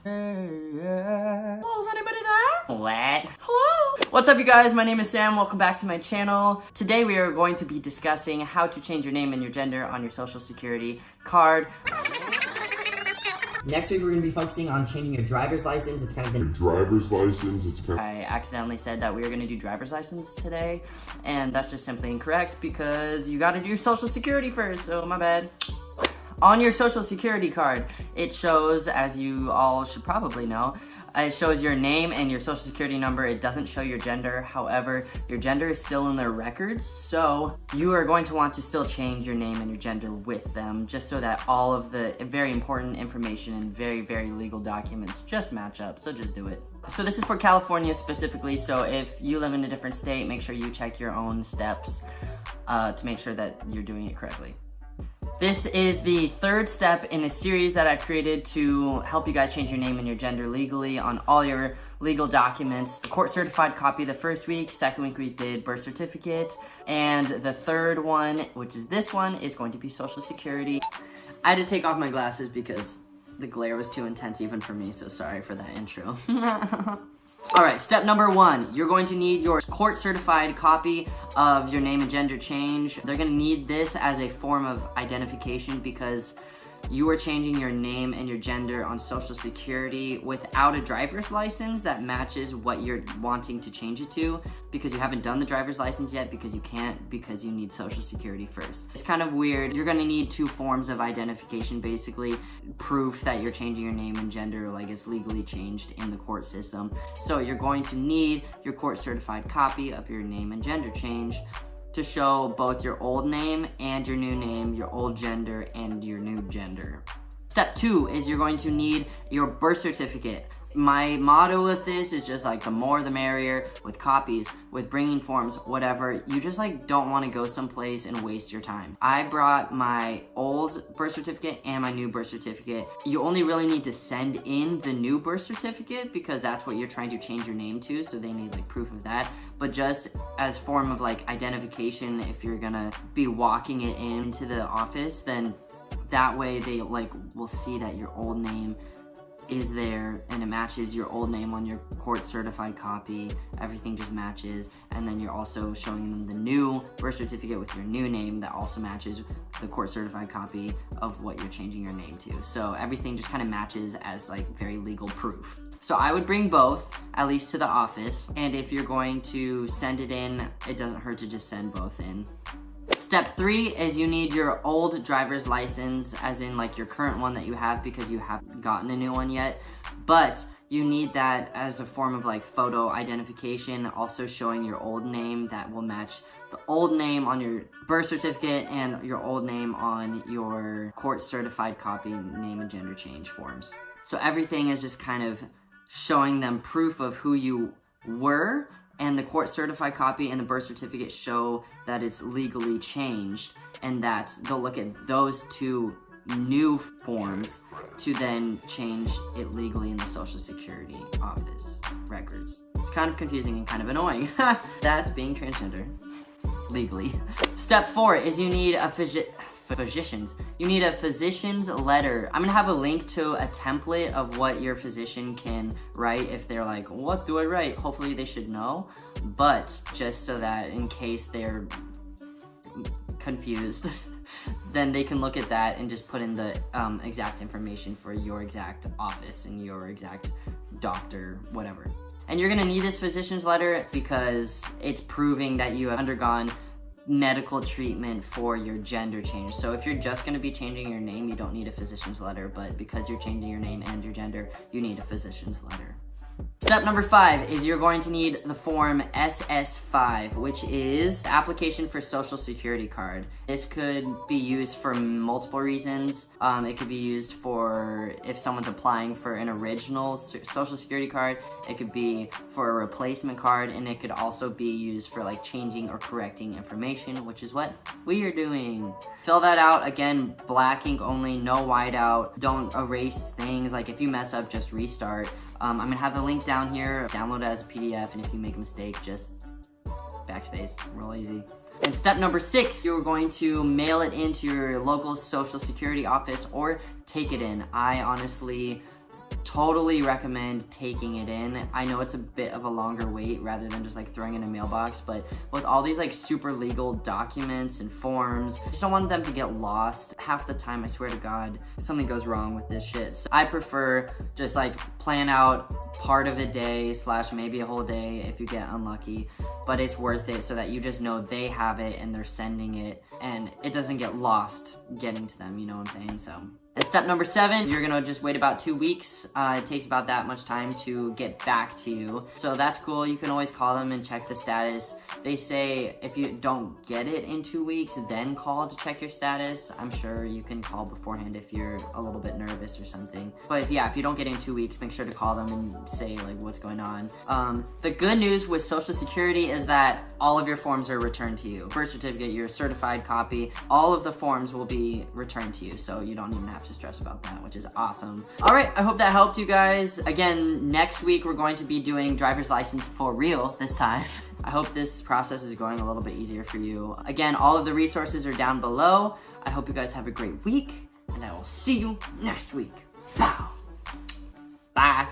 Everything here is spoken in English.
Hello, is anybody there? What? Hello? What's up, you guys? My name is Sam. Welcome back to my channel. Today we are going to be discussing how to change your name and your gender on your social security card. Next week, we're going to be focusing on changing your driver's license. It's kind of been I accidentally said that we were going to do driver's license today, and that's just simply incorrect because you got to do your social security first, so my bad. On your social security card, it shows, as you all should probably know, it shows your name and your social security number. It doesn't show your gender. However, your gender is still in their records, so you are going to want to still change your name and your gender with them, just so that all of the very important information and very, very legal documents just match up, so just do it. So this is for California specifically, so if you live in a different state, make sure you check your own steps to make sure that you're doing it correctly. This is the third step in a series that I've created to help you guys change your name and your gender legally on all your legal documents. The court certified copy the first week, second week we did birth certificate, and the third one, which is this one, is going to be social security. I had to take off my glasses because the glare was too intense even for me, so sorry for that intro. Alright, step number one, you're going to need your court certified copy of your name and gender change. They're going to need this as a form of identification because you are changing your name and your gender on Social Security without a driver's license that matches what you're wanting to change it to, because you haven't done the driver's license yet, because you can't, because you need Social Security first. It's kind of weird. You're going to need two forms of identification, basically. Proof that you're changing your name and gender, like it's legally changed in the court system. So you're going to need your court certified copy of your name and gender change to show both your old name and your new name, your old gender and your new gender. Step two is you're going to need your birth certificate. My motto with this is just like the more the merrier, with copies, with bringing forms, whatever. You just like don't want to go someplace and waste your time. I brought my old birth certificate and my new birth certificate. You only really need to send in the new birth certificate because that's what you're trying to change your name to, so they need like proof of that. But just as form of like identification, if you're gonna be walking it into the office, then that way they like will see that your old name is there and it matches your old name on your court certified copy. Everything just matches, and then you're also showing them the new birth certificate with your new name that also matches the court certified copy of what you're changing your name to. So everything just kind of matches as like very legal proof. So I would bring both, at least to the office, and if you're going to send it in, it doesn't hurt to just send both in. Step three is you need your old driver's license, as in like your current one that you have, because you haven't gotten a new one yet, but you need that as a form of like photo identification, also showing your old name that will match the old name on your birth certificate and your old name on your court certified copy name and gender change forms. So everything is just kind of showing them proof of who you were, and the court certified copy and the birth certificate show that it's legally changed, and that they'll look at those two new forms to then change it legally in the Social Security office records. It's kind of confusing and kind of annoying. That's being transgender legally. Step four is you need a You need a physician's letter. I'm gonna have a link to a template of what your physician can write if they're like, what do I write? Hopefully they should know, but just so that in case they're confused, then they can look at that and just put in the exact information for your exact office and your exact doctor, whatever. And you're gonna need this physician's letter because it's proving that you have undergone medical treatment for your gender change. So if you're just going to be changing your name, you don't need a physician's letter, but because you're changing your name and your gender, you need a physician's letter. Step number 5 is you're going to need the form SS5, which is application for Social Security card. This could be used for multiple reasons. It could be used for if someone's applying for an original Social Security card. It could be for a replacement card, and it could also be used for like changing or correcting information, which is what we are doing. Fill that out, again, black ink only, no whiteout. Don't erase things. Like if you mess up, just restart. I'm gonna have the link down here. Download it as a PDF, and if you make a mistake, just backspace, real easy. And step number 6, you're going to mail it into your local Social Security office or take it in. I honestly totally recommend taking it in. I know it's a bit of a longer wait rather than just like throwing in a mailbox, but with all these like super legal documents and forms, I just don't want them to get lost. Half the time, I swear to God, something goes wrong with this shit. So I prefer just like plan out part of a day / maybe a whole day if you get unlucky, but it's worth it so that you just know they have it and they're sending it and it doesn't get lost getting to them, you know what I'm saying? So. And step number 7, you're gonna just wait about 2 weeks. It takes about that much time to get back to you. So that's cool. You can always call them and check the status. They say if you don't get it in 2 weeks, then call to check your status. I'm sure you can call beforehand if you're a little bit nervous or something. But if you don't get it in 2 weeks, make sure to call them and say like what's going on. The good news with Social Security is that all of your forms are returned to you. Birth certificate, your certified copy, all of the forms will be returned to you. So you don't even have to stress about that, which is awesome. All right, I hope that helped you guys. Again, next week we're going to be doing driver's license for real this time. I hope this process is going a little bit easier for you. Again, all of the resources are down below. I hope you guys have a great week, and I will see you next week. Bye.